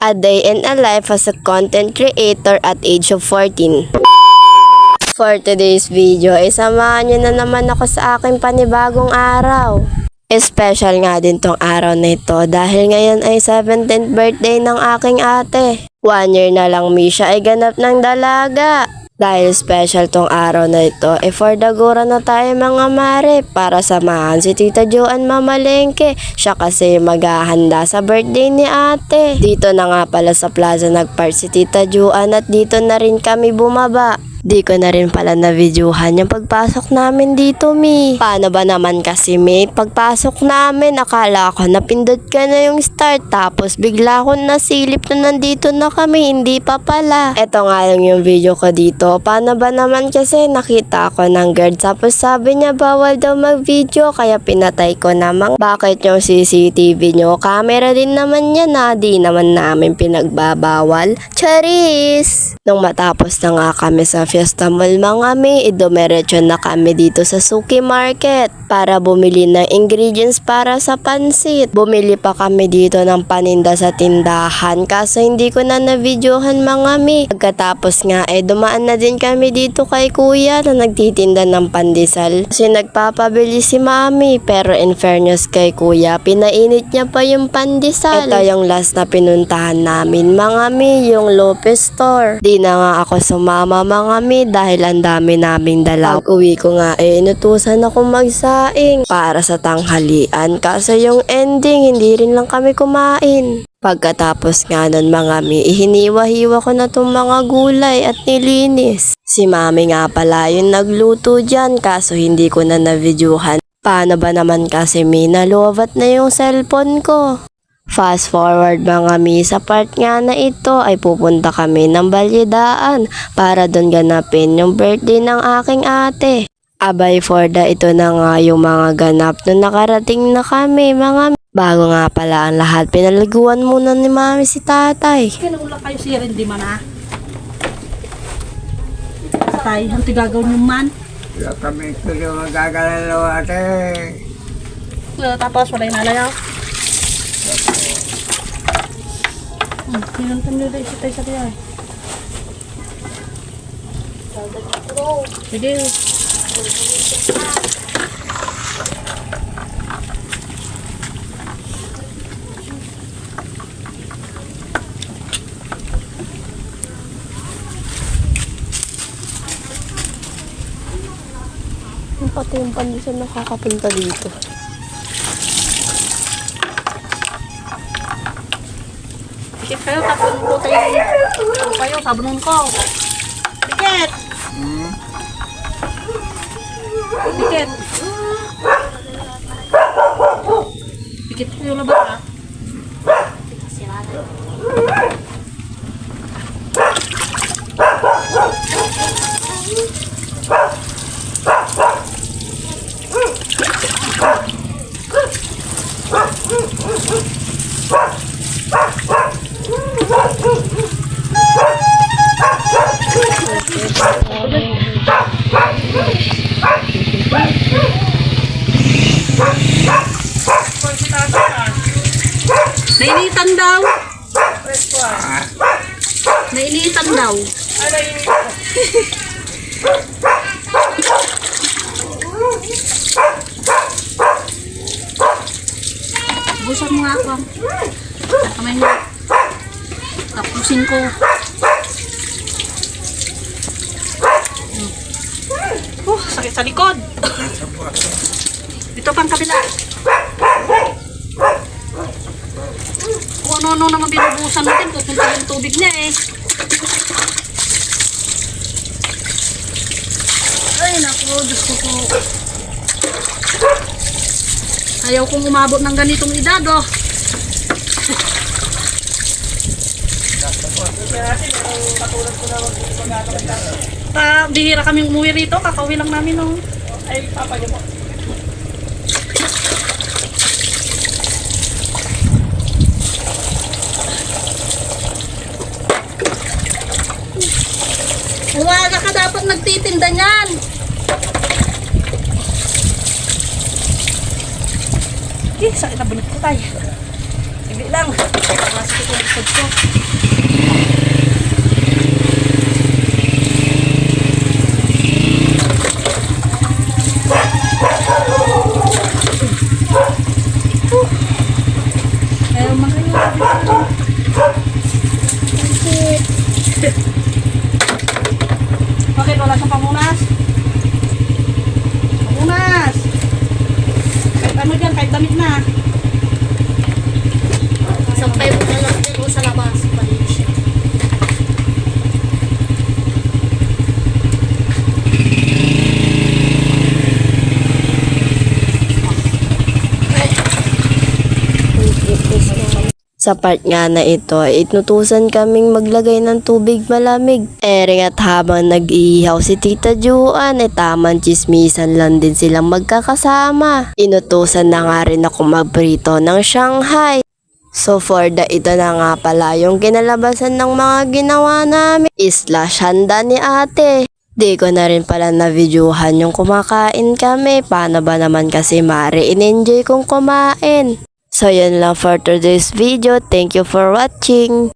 A day in a life as a content creator at age of 14. For today's video, samahan nyo na naman ako sa aking panibagong araw. Special nga din tong araw na ito dahil ngayon ay 17th birthday ng aking ate. 1 year na lang siya ay ganap ng dalaga. Dahil special tong araw na ito, for the gura na tayo mga mare para samahan si Tita Joanne mamalengke. Siya kasi maghahanda sa birthday ni ate. Dito na nga pala sa plaza nagpark si Tita Joanne at dito na rin kami bumaba. Di ko na rin pala na-videohan yung pagpasok namin dito, Mi. Paano ba naman kasi, Mi? Pagpasok namin, akala ko napindot ka na yung start. Tapos bigla ko nasilip na nandito na kami. Hindi pa pala. Eto nga lang yung video ko dito. Paano ba naman kasi nakita ako ng guard. Tapos sabi niya bawal daw mag-video. Kaya pinatay ko namang. Bakit yung CCTV nyo? Camera din naman yan na. Di naman namin pinagbabawal. Charis! Nung matapos na nga kami sa Fiesta Mall mga mi, idumiretso na kami dito sa Suki Market para bumili ng ingredients para sa pansit. Bumili pa kami dito ng paninda sa tindahan kaso hindi ko na na-videohan mga mi. Pagkatapos nga dumaan na din kami dito kay kuya na nagtitinda ng pandesal. Kasi nagpapabili si mami pero in fairness kay kuya, pinainit niya pa yung pandesal. Ito yung last na pinuntahan namin mga mi, yung Lopez Store. Di na nga ako sumama mga mi dahil ang dami naming dala. Pag uwi ko nga inutusan ako magsaing para sa tanghalian kaso yung ending hindi rin lang kami kumain. Pagkatapos nga nun mga mi, hiniwa-hiwa ko na tong mga gulay at nilinis. Si mami nga pala yung nagluto dyan kaso hindi ko na na-videohan. Paano ba naman kasi mi, nalobat na yung cellphone ko. Fast forward mga mi, sa part nga na ito ay pupunta kami ng Balyedaan para doon ganapin yung birthday ng aking ate. Abay for the ito na nga yung mga ganap nung nakarating na kami mga mi. Bago nga pala ang lahat, pinalaguan muna ni mami si tatay. Kinula kayo siya rin di man ha? Tatay, ang tigagaw niyo man. Wala kami kulo magagalalo ate. Tapos wala yung nalayaw. Pinuntan nyo rin isa tayo sa tiyan. Sige. Yung pati yung pandesal nakakapunta dito. Sikit kayo, tapon ko tayo. Tapon kayo, sabunon ko. Sikit! Sikit! Sikit kayo labat ha? Nainitan daw. Nainitan daw. Busan mo nga ako. Kamay mo. Tapusin ko. Sakit sa likod. Ito pang kabila. Kung ano-ano naman binubusan natin, pupunta yung tubig niya eh. Ay naku, Diyos ko po. Ayaw kong umabot ng ganitong edad oh. Bihira kaming umuwi rito, kakauwi lang namin oh. Ay, papa niyo po. Umaga ka dapat nagtitinda niyan. Sakit na bunot ko tayo. Hindi lang. Masakit yung likod ko. Ayaw magayon. Bakit wala kang pamunas? Pamunas! Kahit ano dyan, kahit damit na. Sampay mo na lang din o sa labas. Malinis siya. Sa part nga na ito, inutusan kaming maglagay ng tubig malamig. Ering at habang nag-iihaw si Tita Juan, tamang chismisan lang din silang magkakasama. Inutusan na nga rin ako magprito ng Shanghai. So for the ito na nga pala yung kinalabasan ng mga ginawa namin. Slash handa ni ate. Di ko na rin pala na-videohan yung kumakain kami. Paano ba naman kasi mare in-enjoy kong kumain. So yun lang for today's video. Thank you for watching.